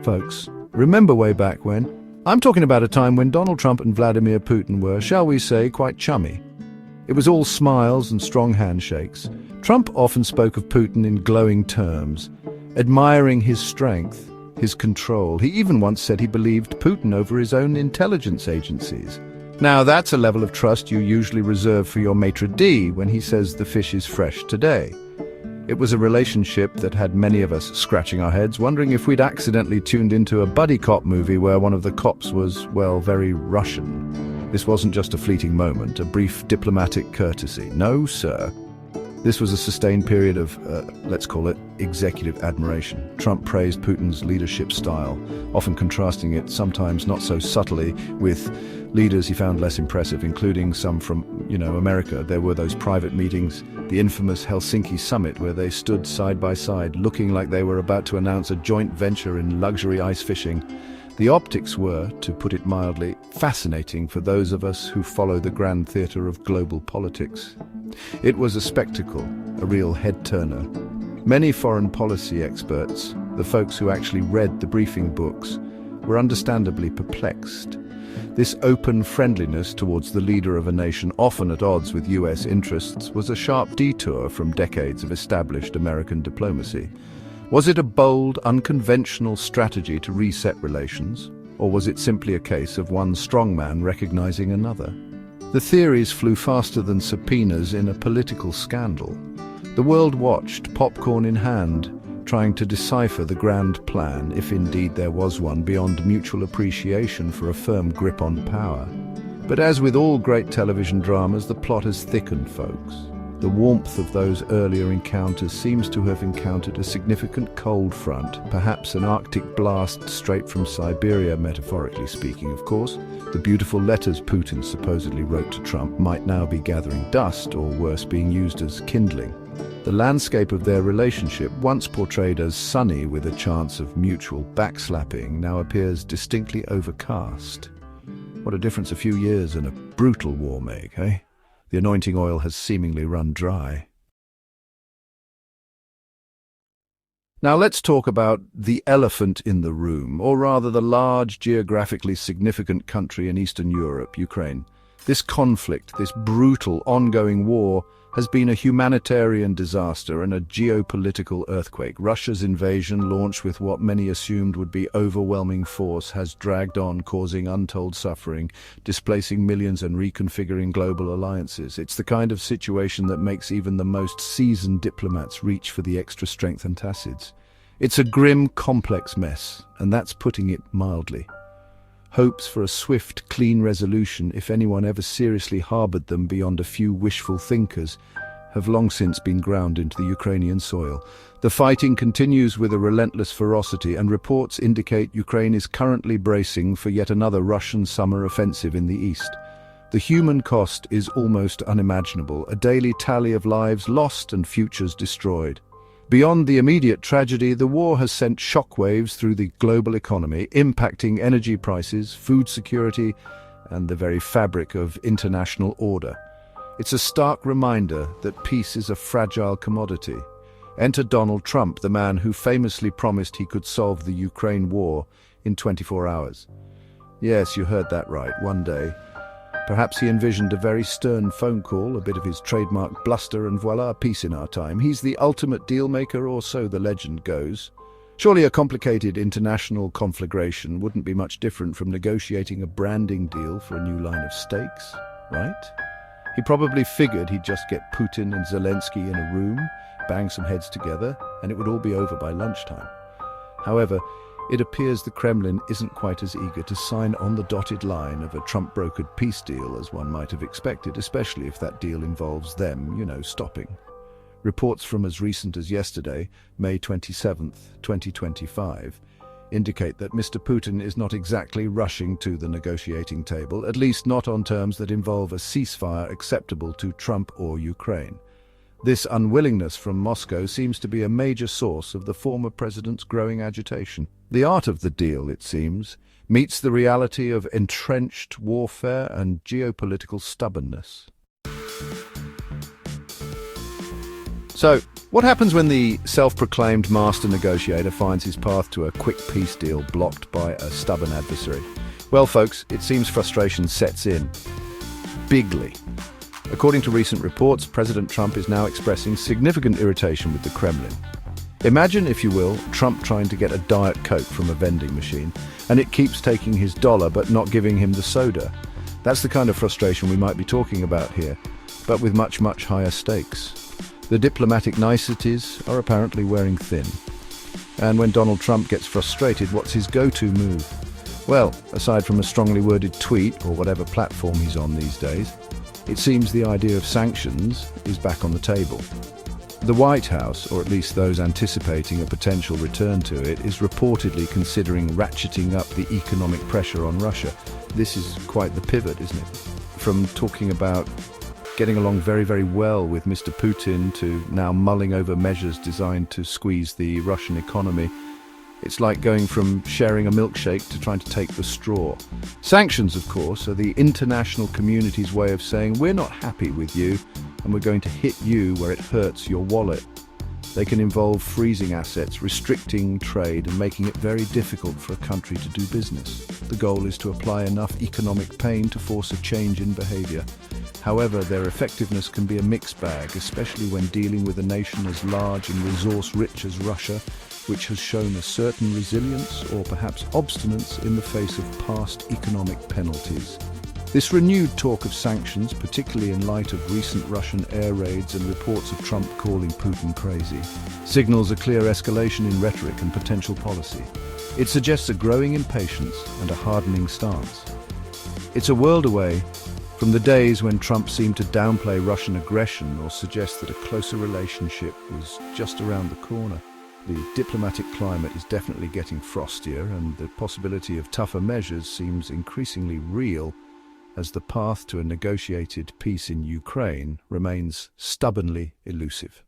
Folks, remember way back when? I'm talking about a time when Donald Trump and Vladimir Putin were, shall we say, quite chummy. It was all smiles and strong handshakes. Trump often spoke of Putin in glowing terms, admiring his strength, his control. He even once said he believed Putin over his own intelligence agencies. Now that's a level of trust you usually reserve for your maitre d' when he says the fish is fresh today. It was a relationship that had many of us scratching our heads, wondering if we'd accidentally tuned into a buddy cop movie where one of the cops was, well, very Russian. This wasn't just a fleeting moment, a brief diplomatic courtesy. No, sir. This was a sustained period of, let's call it, executive admiration. Trump praised Putin's leadership style, often contrasting it, sometimes not so subtly, with leaders he found less impressive, including some from, America. There were those private meetings, the infamous Helsinki summit, where they stood side by side, looking like they were about to announce a joint venture in luxury ice fishing. The optics were, to put it mildly, fascinating for those of us who follow the grand theatre of global politics. It was a spectacle, a real head-turner. Many foreign policy experts, the folks who actually read the briefing books, were understandably perplexed. This open friendliness towards the leader of a nation often at odds with US interests was a sharp detour from decades of established American diplomacy. Was it a bold, unconventional strategy to reset relations, or was it simply a case of one strongman recognizing another? The theories flew faster than subpoenas in a political scandal. The world watched, popcorn in hand, trying to decipher the grand plan, if indeed there was one, beyond mutual appreciation for a firm grip on power. But as with all great television dramas, the plot has thickened, folks. The warmth of those earlier encounters seems to have encountered a significant cold front, perhaps an Arctic blast straight from Siberia, metaphorically speaking, of course. The beautiful letters Putin supposedly wrote to Trump might now be gathering dust, or worse, being used as kindling. The landscape of their relationship, once portrayed as sunny with a chance of mutual backslapping, now appears distinctly overcast. What a difference a few years and a brutal war make, eh? The anointing oil has seemingly run dry. Now let's talk about the elephant in the room, or rather the large, geographically significant country in Eastern Europe, Ukraine. This conflict, this brutal, ongoing war, has been a humanitarian disaster and a geopolitical earthquake. Russia's invasion, launched with what many assumed would be overwhelming force, has dragged on, causing untold suffering, displacing millions and reconfiguring global alliances. It's the kind of situation that makes even the most seasoned diplomats reach for the extra strength antacids. It's a grim, complex mess, and that's putting it mildly. Hopes for a swift, clean resolution, if anyone ever seriously harbored them beyond a few wishful thinkers, have long since been ground into the Ukrainian soil. The fighting continues with a relentless ferocity, and reports indicate Ukraine is currently bracing for yet another Russian summer offensive in the east. The human cost is almost unimaginable, a daily tally of lives lost and futures destroyed. Beyond the immediate tragedy, the war has sent shockwaves through the global economy, impacting energy prices, food security, and the very fabric of international order. It's a stark reminder that peace is a fragile commodity. Enter Donald Trump, the man who famously promised he could solve the Ukraine war in 24 hours. Yes, you heard that right, one day. Perhaps he envisioned a very stern phone call, a bit of his trademark bluster, and voila, peace in our time. He's the ultimate deal-maker, or so the legend goes. Surely a complicated international conflagration wouldn't be much different from negotiating a branding deal for a new line of steaks, right? He probably figured he'd just get Putin and Zelensky in a room, bang some heads together, and it would all be over by lunchtime. However, it appears the Kremlin isn't quite as eager to sign on the dotted line of a Trump-brokered peace deal as one might have expected, especially if that deal involves them, stopping. Reports from as recent as yesterday, May 27th, 2025, indicate that Mr. Putin is not exactly rushing to the negotiating table, at least not on terms that involve a ceasefire acceptable to Trump or Ukraine. This unwillingness from Moscow seems to be a major source of the former president's growing agitation. The art of the deal, it seems, meets the reality of entrenched warfare and geopolitical stubbornness. So, what happens when the self-proclaimed master negotiator finds his path to a quick peace deal blocked by a stubborn adversary? Well, folks, it seems frustration sets in. Bigly. According to recent reports, President Trump is now expressing significant irritation with the Kremlin. Imagine, if you will, Trump trying to get a Diet Coke from a vending machine, and it keeps taking his dollar but not giving him the soda. That's the kind of frustration we might be talking about here, but with much, much higher stakes. The diplomatic niceties are apparently wearing thin. And when Donald Trump gets frustrated, what's his go-to move? Well, aside from a strongly worded tweet or whatever platform he's on these days, it seems the idea of sanctions is back on the table. The White House, or at least those anticipating a potential return to it, is reportedly considering ratcheting up the economic pressure on Russia. This is quite the pivot, isn't it? From talking about getting along very, very well with Mr. Putin to now mulling over measures designed to squeeze the Russian economy. It's like going from sharing a milkshake to trying to take the straw. Sanctions, of course, are the international community's way of saying we're not happy with you and we're going to hit you where it hurts your wallet. They can involve freezing assets, restricting trade and making it very difficult for a country to do business. The goal is to apply enough economic pain to force a change in behavior. However, their effectiveness can be a mixed bag, especially when dealing with a nation as large and resource-rich as Russia, which has shown a certain resilience or perhaps obstinance in the face of past economic penalties. This renewed talk of sanctions, particularly in light of recent Russian air raids and reports of Trump calling Putin crazy, signals a clear escalation in rhetoric and potential policy. It suggests a growing impatience and a hardening stance. It's a world away from the days when Trump seemed to downplay Russian aggression or suggest that a closer relationship was just around the corner. The diplomatic climate is definitely getting frostier, and the possibility of tougher measures seems increasingly real as the path to a negotiated peace in Ukraine remains stubbornly elusive.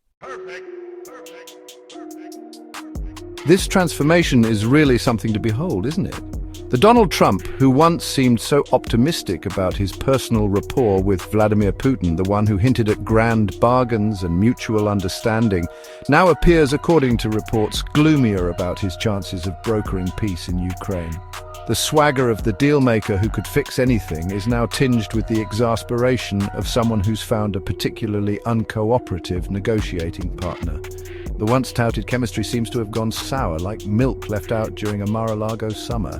This transformation is really something to behold, isn't it? The Donald Trump, who once seemed so optimistic about his personal rapport with Vladimir Putin, the one who hinted at grand bargains and mutual understanding, now appears, according to reports, gloomier about his chances of brokering peace in Ukraine. The swagger of the dealmaker who could fix anything is now tinged with the exasperation of someone who's found a particularly uncooperative negotiating partner. The once-touted chemistry seems to have gone sour, like milk left out during a Mar-a-Lago summer.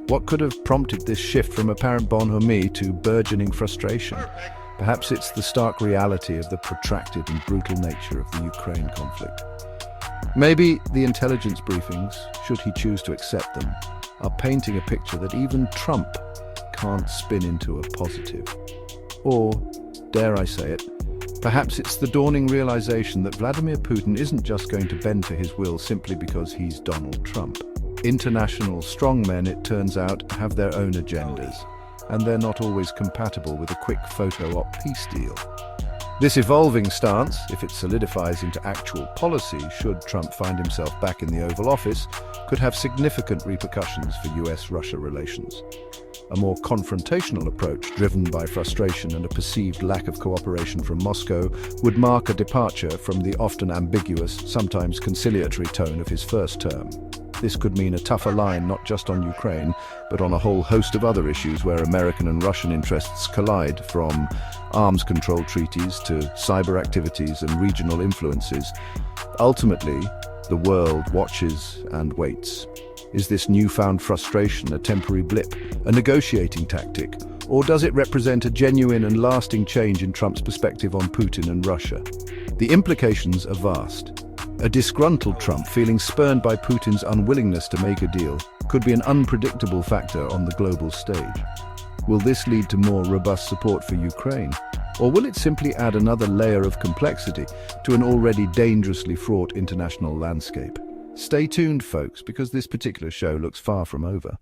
What could have prompted this shift from apparent bonhomie to burgeoning frustration? Perhaps it's the stark reality of the protracted and brutal nature of the Ukraine conflict. Maybe the intelligence briefings, should he choose to accept them, are painting a picture that even Trump can't spin into a positive. Or, dare I say it, perhaps it's the dawning realization that Vladimir Putin isn't just going to bend to his will simply because he's Donald Trump. International strongmen, it turns out, have their own agendas, and they're not always compatible with a quick photo-op peace deal. This evolving stance, if it solidifies into actual policy, should Trump find himself back in the Oval Office, could have significant repercussions for US-Russia relations. A more confrontational approach, driven by frustration and a perceived lack of cooperation from Moscow, would mark a departure from the often ambiguous, sometimes conciliatory tone of his first term. This could mean a tougher line not just on Ukraine, but on a whole host of other issues where American and Russian interests collide, from arms control treaties to cyber activities and regional influences. Ultimately, the world watches and waits. Is this newfound frustration a temporary blip, a negotiating tactic, or does it represent a genuine and lasting change in Trump's perspective on Putin and Russia? The implications are vast. A disgruntled Trump feeling spurned by Putin's unwillingness to make a deal could be an unpredictable factor on the global stage. Will this lead to more robust support for Ukraine? Or will it simply add another layer of complexity to an already dangerously fraught international landscape? Stay tuned, folks, because this particular show looks far from over.